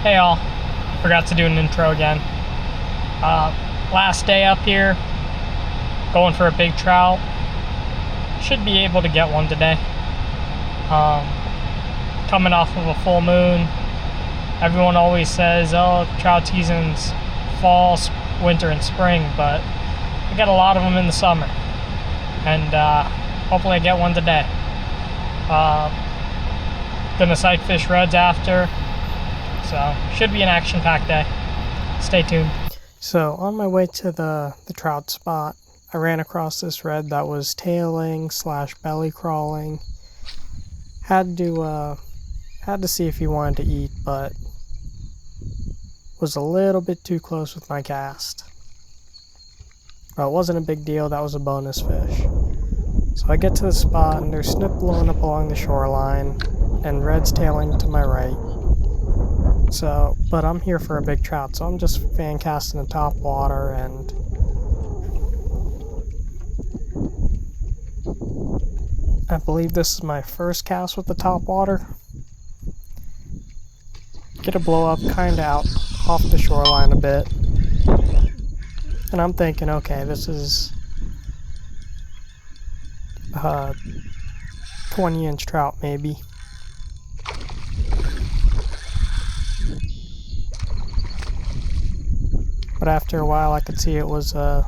Hey all, forgot to do an intro again. Last day up here, going for a big trout. Should be able to get one today. Coming off of a full moon. Everyone always says, oh, trout season's fall, winter, and spring, but I get a lot of them in the summer. And hopefully I get one today. Gonna sight fish reds after. So, should be an action-packed day. Stay tuned. So, on my way to the trout spot, I ran across this red that was tailing / belly crawling. Had to see if he wanted to eat, but was a little bit too close with my cast. But it wasn't a big deal, that was a bonus fish. So I get to the spot and there's snook blowing up along the shoreline and red's tailing to my right. So, but I'm here for a big trout, so I'm just fan casting the top water, and I believe this is my first cast with the top water. Get a blow up kind of out off the shoreline a bit, and I'm thinking, okay, this is a 20-inch trout maybe. But after a while I could see it was a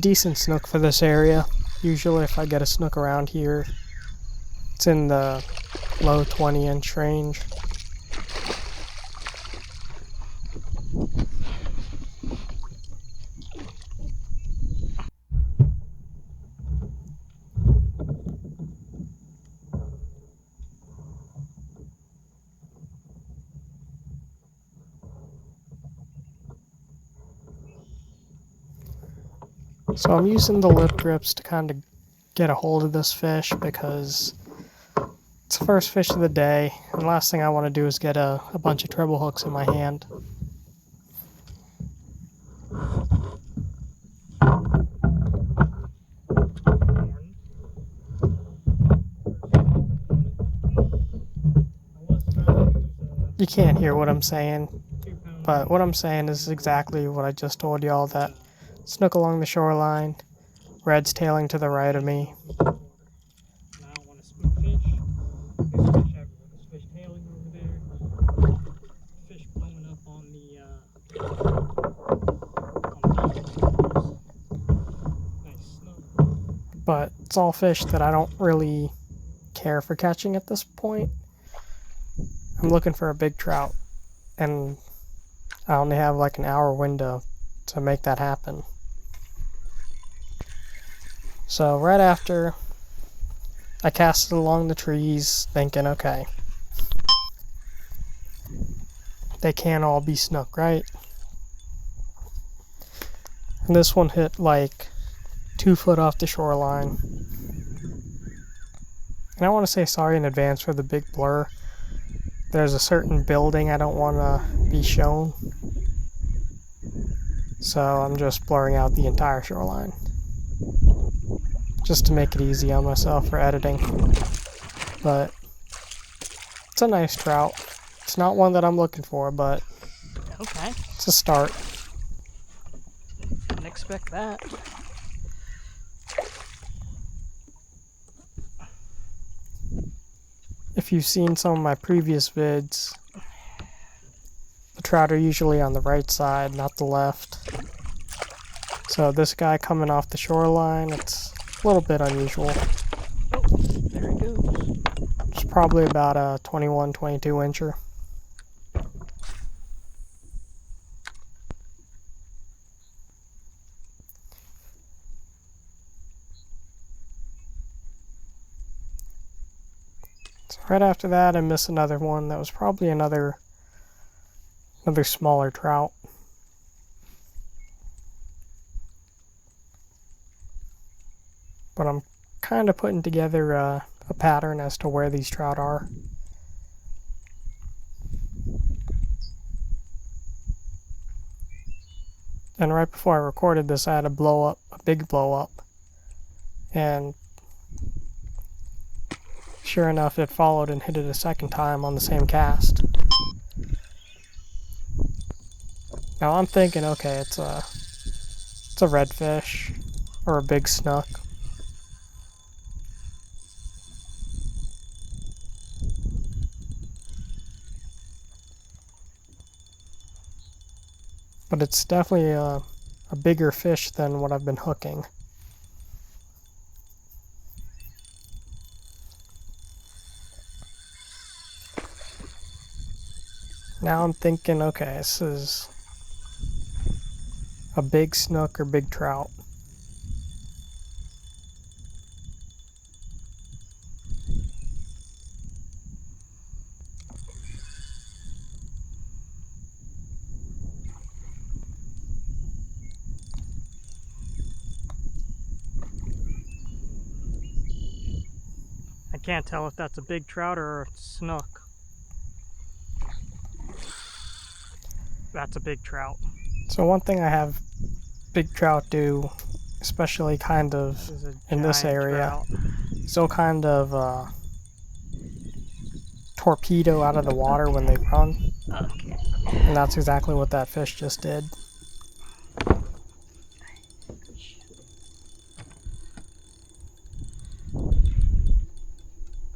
decent snook for this area. Usually if I get a snook around here, it's in the low 20-inch range. So I'm using the lip grips to kind of get a hold of this fish because it's the first fish of the day, and the last thing I want to do is get a bunch of treble hooks in my hand. You can't hear what I'm saying, but what I'm saying is exactly what I just told y'all, that snook along the shoreline, red's tailing to the right of me. Now I want to spook fish. There's fish everywhere. There's fish tailing over there. Fish blowing up on the nice snook. But it's all fish that I don't really care for catching at this point. I'm looking for a big trout, and I only have like an hour window to make that happen. So right after, I cast it along the trees thinking, okay, they can't all be snook, right? And this one hit like 2 foot off the shoreline. And I want to say sorry in advance for the big blur. There's a certain building I don't want to be shown, so I'm just blurring out the entire shoreline, just to make it easy on myself for editing. But it's a nice trout. It's not one that I'm looking for, but okay, it's a start. Didn't expect that. If you've seen some of my previous vids, the trout are usually on the right side, not the left. So this guy coming off the shoreline, it's a little bit unusual. Oh, there he goes. It's probably about a 21, 22 incher. So right after that, I missed another one. That was probably another smaller trout. But I'm kind of putting together a pattern as to where these trout are. And right before I recorded this, I had a big blow up. And sure enough, it followed and hit it a second time on the same cast. Now I'm thinking, okay, it's a redfish or a big snook. But it's definitely a bigger fish than what I've been hooking. Now I'm thinking, okay, this is a big snook or big trout. I can't tell if that's a big trout or a snook. That's a big trout. So one thing I have big trout do, especially kind of in this area, still kind of torpedo out of the water when they run. Okay. And that's exactly what that fish just did.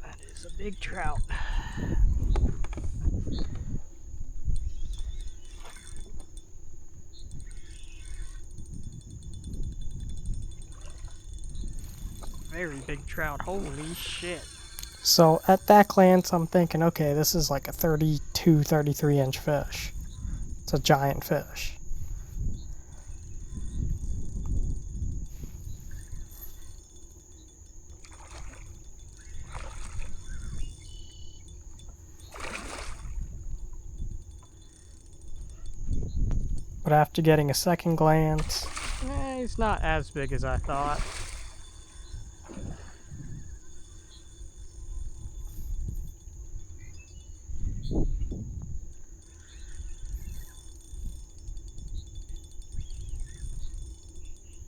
That is a big trout. Very big trout, holy shit. So at that glance I'm thinking, okay, this is like a 32, 33 inch fish. It's a giant fish. But after getting a second glance, he's not as big as I thought.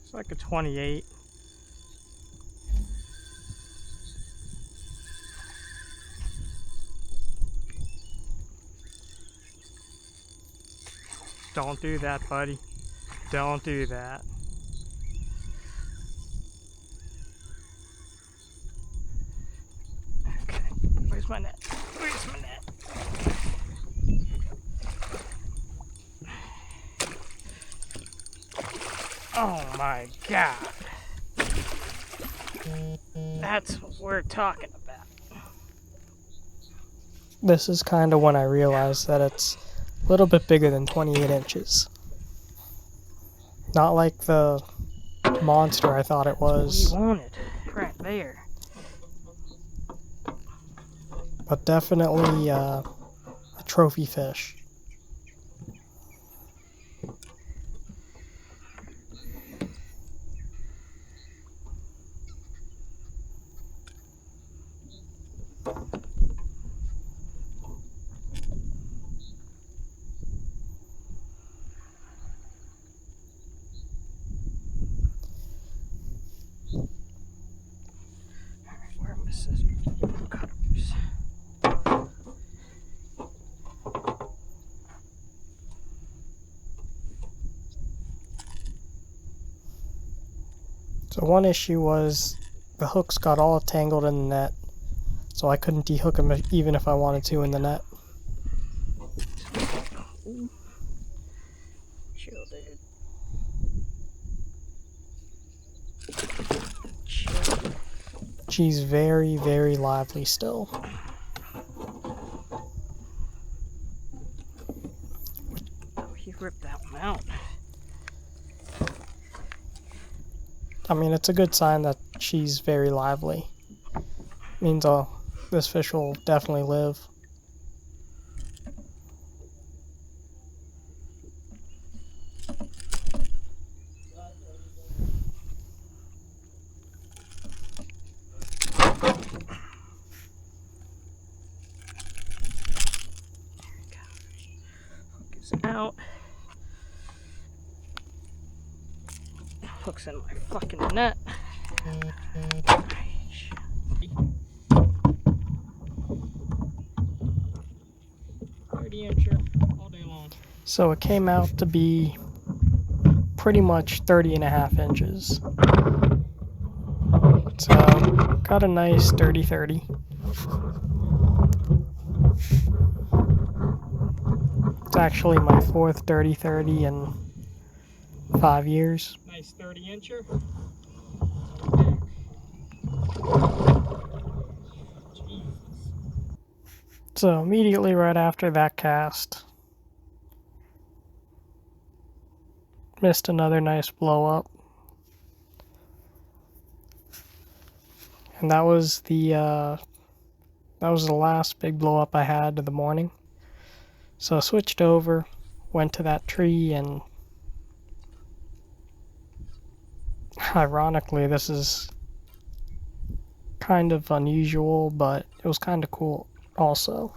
It's like a 28. Don't do that, buddy. Don't do that. Okay, where's my net? Where's my net? Oh my god. That's what we're talking about. This is kind of when I realized that it's a little bit bigger than 28 inches. Not like the monster I thought it was. We want it right there. But definitely a trophy fish. So one issue was the hooks got all tangled in the net, so I couldn't dehook them even if I wanted to in the net. Chill, dude. Chill. She's very, very lively still. Oh, he ripped that one out. I mean, it's a good sign that she's very lively. Means this fish will definitely live. Hook is out. Hook's in my fucking net. 30 incher all day long. So it came out to be pretty much 30.5 inches. So got a nice 30-30. It's actually my fourth 30-30 in 5 years. Nice 30-incher. So immediately right after that cast, missed another nice blow up. And that was the last big blow up I had of the morning. So I switched over, went to that tree, and ironically, this is kind of unusual, but it was kind of cool also.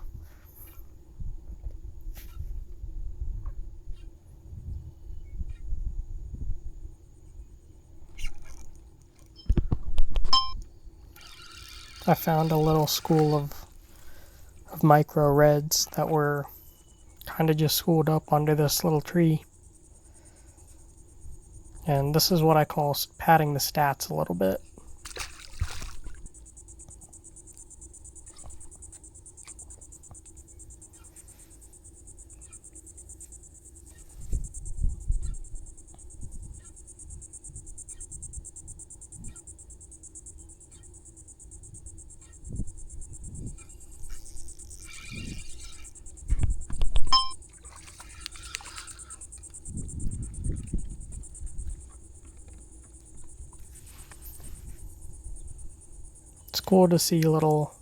I found a little school of micro reds that were kind of just schooled up under this little tree. And this is what I call padding the stats a little bit. It's cool to see little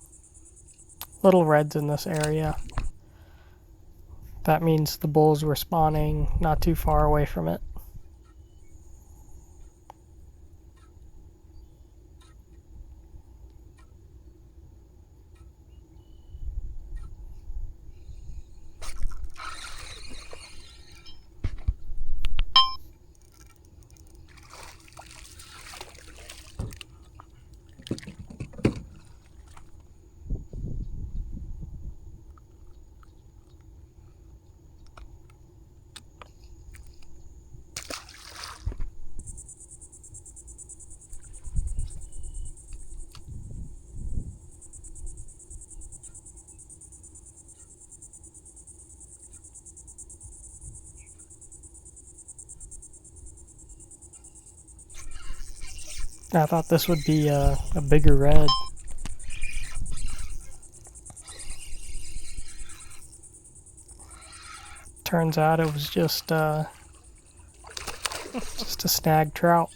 reds in this area. That means the bulls were spawning not too far away from it. I thought this would be a bigger red. Turns out it was just a snagged trout.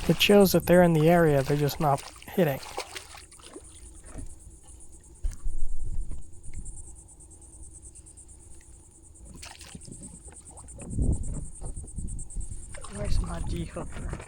It shows that they're in the area, they're just not hitting. Where's my G-hooker?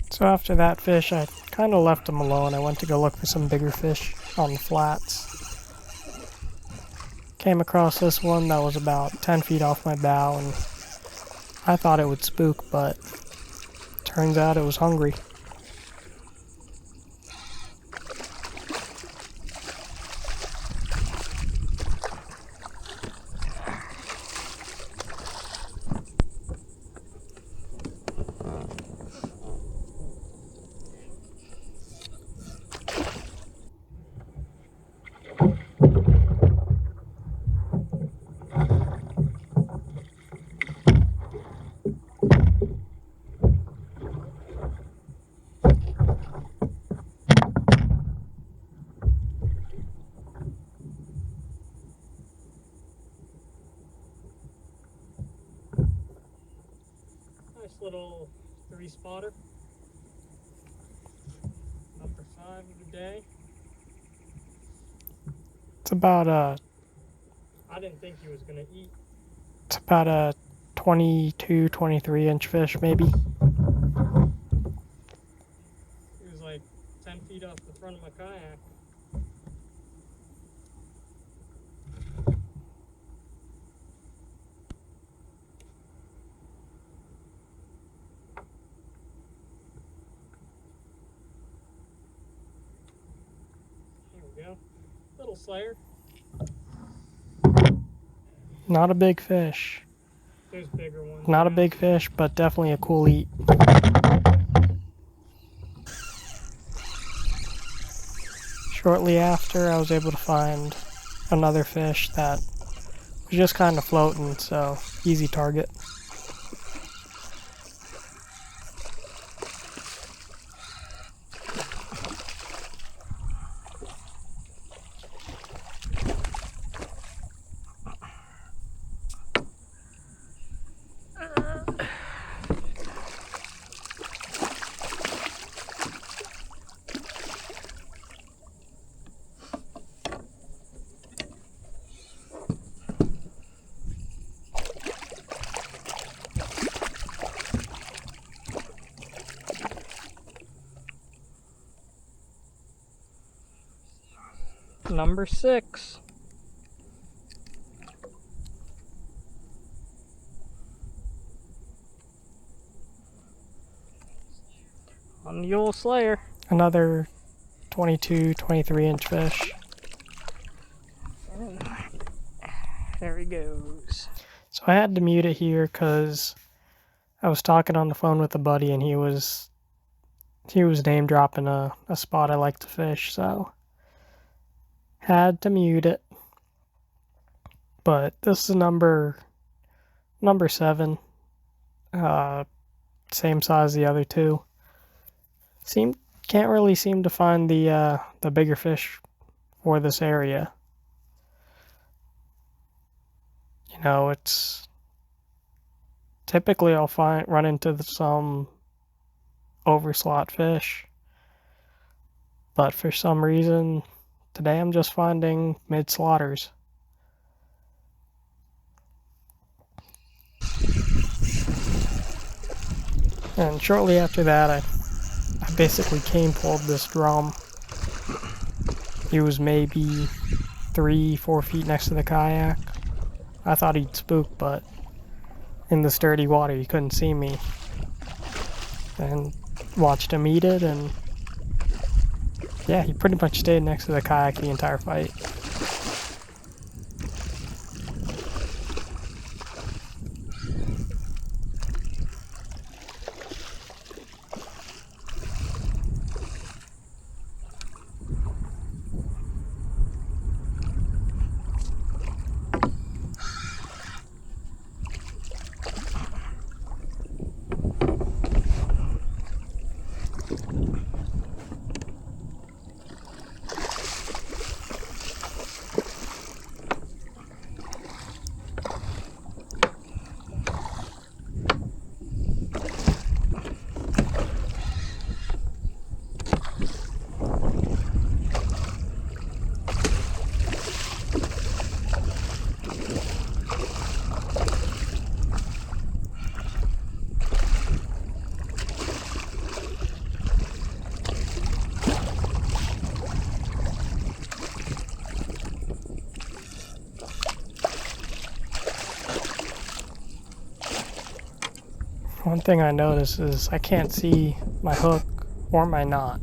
So after that fish, I kind of left him alone. I went to go look for some bigger fish on the flats. Came across this one that was about 10 feet off my bow, and I thought it would spook, but turns out it was hungry. Little 3-spotter. Up for 5 of the day. It's about a... I didn't think he was going to eat. It's about a 22, 23 inch fish maybe. He was like 10 feet off the front of my kayak. Little Slayer. Not a big fish. There's bigger ones. Not a big fish, but definitely a cool eat. Shortly after, I was able to find another fish that was just kind of floating, so easy target. Number 6. On the old Slayer. Another 22, 23-inch fish. There he goes. So I had to mute it here because I was talking on the phone with a buddy and he was name dropping a spot I like to fish, so had to mute it. But this is number 7. Same size as the other two. Can't really seem to find the bigger fish for this area. You know, it's typically I'll run into some overslot fish, but for some reason today I'm just finding mid-slaughters. And shortly after that, I basically cane pulled this drum. He was maybe 3-4 feet next to the kayak. I thought he'd spook, but in the sturdy water he couldn't see me. And watched him eat it, and yeah, he pretty much stayed next to the kayak the entire fight. One thing I notice is I can't see my hook or my knot.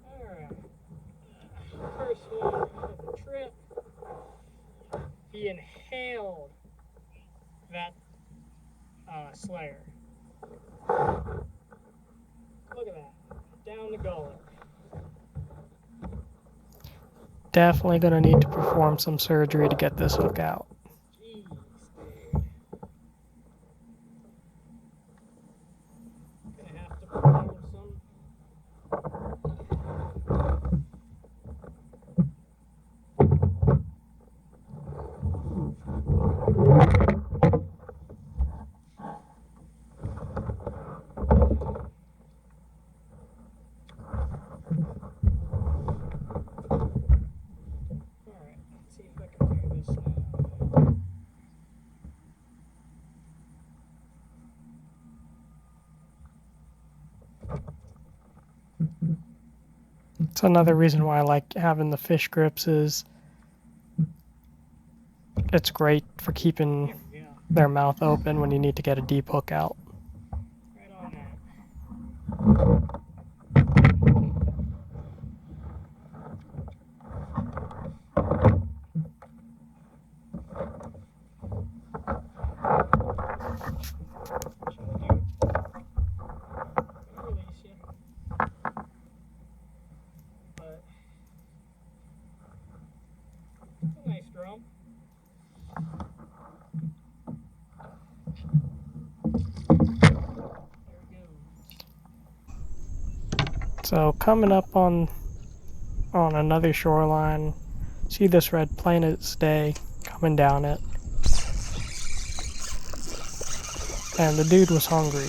Alright, first one of the trip, he inhaled that Slayer. Look at that, down the gullet. Definitely gonna need to perform some surgery to get this hook out. Jeez, dude. Gonna have to perform some. It's another reason why I like having the fish grips is it's great for keeping their mouth open when you need to get a deep hook out. Right on that. Nice drum. So coming up on another shoreline, see this red playing its day, coming down it, and the dude was hungry.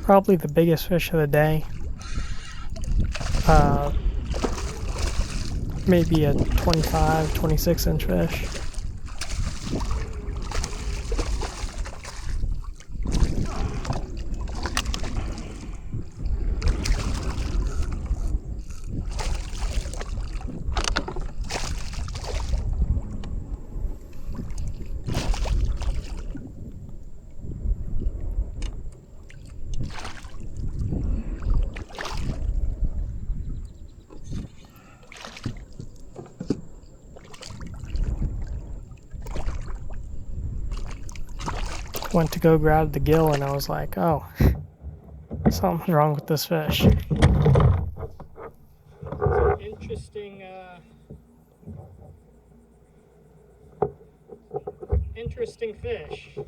Probably the biggest fish of the day. Maybe a 25, 26 inch fish. Went to go grab the gill and I was like, oh, something's wrong with this fish. Interesting fish.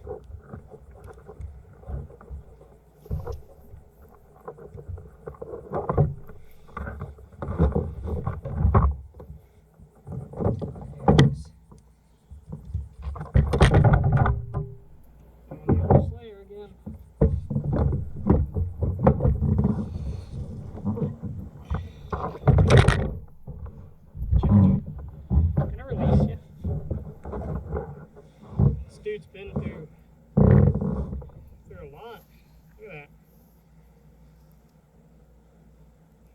Dude's been through a lot. Look at that.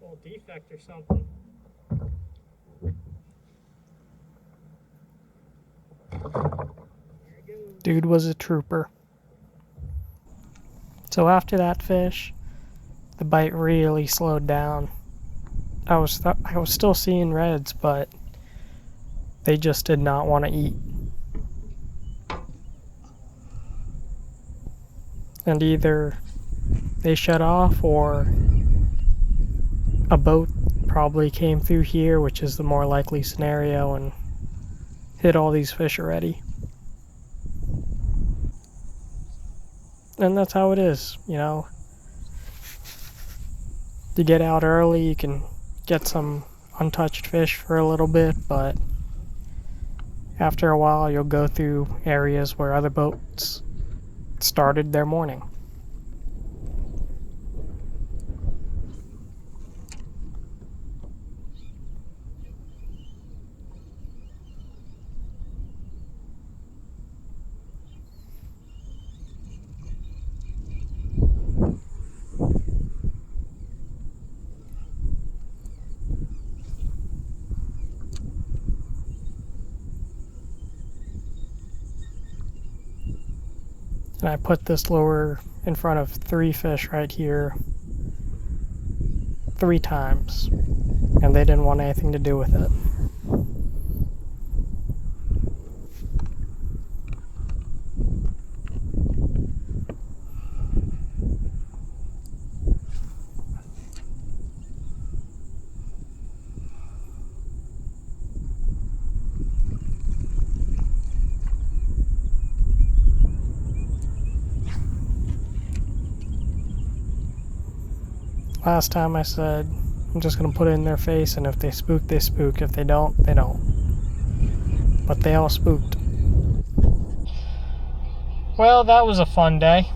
Little defect or something. Dude was a trooper. So after that fish, the bite really slowed down. I was still seeing reds, but they just did not want to eat. And either they shut off or a boat probably came through here, which is the more likely scenario, and hit all these fish already. And that's how it is, you know. You get out early, you can get some untouched fish for a little bit, but after a while you'll go through areas where other boats started their morning. And I put this lure in front of 3 fish right here 3 times, and they didn't want anything to do with it. Last time I said, I'm just going to put it in their face, and if they spook, they spook. If they don't, they don't. But they all spooked. Well, that was a fun day.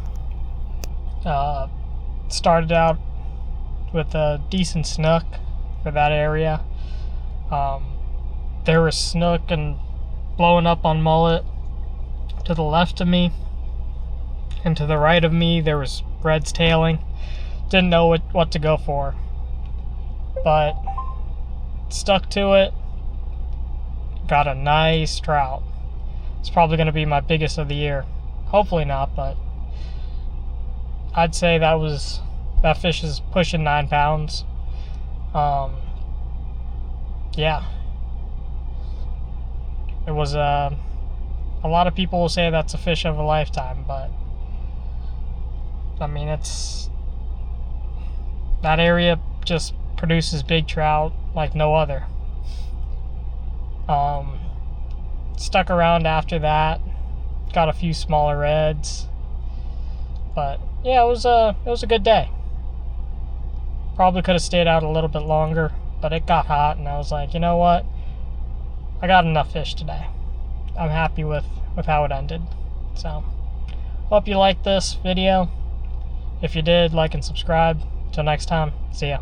Started out with a decent snook for that area. There was snook and blowing up on mullet to the left of me. and to the right of me there was reds tailing. Didn't know what to go for, but stuck to it. Got a nice trout. It's probably going to be my biggest of the year. Hopefully not, but I'd say that fish is pushing 9 pounds. Yeah, it was a lot of people will say that's a fish of a lifetime, but I mean, that area just produces big trout like no other. Stuck around after that, got a few smaller reds, but yeah, it was a good day. Probably could have stayed out a little bit longer, but it got hot, and I was like, you know what? I got enough fish today. I'm happy with how it ended. So, hope you liked this video. If you did, like and subscribe. Till next time, see ya.